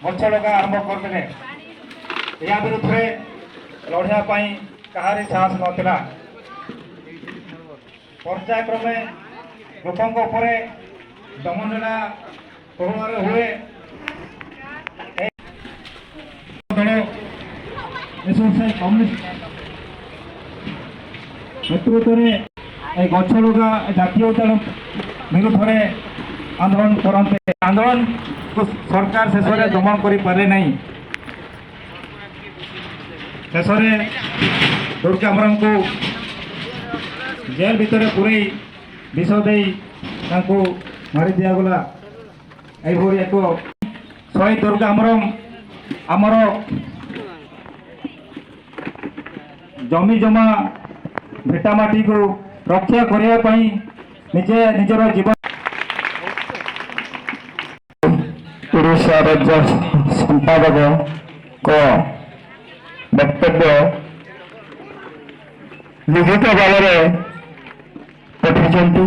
ଗଛ ଲଗା ଆରମ୍ଭ କରିଦେଲେ। ଏହା ବିରୁଦ୍ଧରେ ଲଢ଼ିବା ପାଇଁ କାହାରି ସାହସ ନଥିଲା। ପର୍ଯ୍ୟାୟକ୍ରମେ ଲୋକଙ୍କ ଉପରେ ଦମନୀଳା କରୁଣାରେ ହୁଏ। ଦଳ ଏସବୁ କମ୍ୟୁନିଷ୍ଟ ନେତୃତ୍ୱରେ এই গছ লগা জাতীয় উদ্যান বিরুদ্ধে আন্দোলন করতে আন্দোলন সরকার শেষে দমন করে পারে নাই। শেষে দুর্গা আমরଙ୍କୁ জেল ভিতরে পুরাই বিষ দেই তাଙ୍କୁ মারি দিয়াগলা। এইভাবে এক শহীদ দুর্গা আমরম আমার জমি জমা ভিটামাটি को रक्षा करने निजे निजर जीवन ओडिशा राज्य संपादक को वक्तव्य लिखित भाव में पठाई।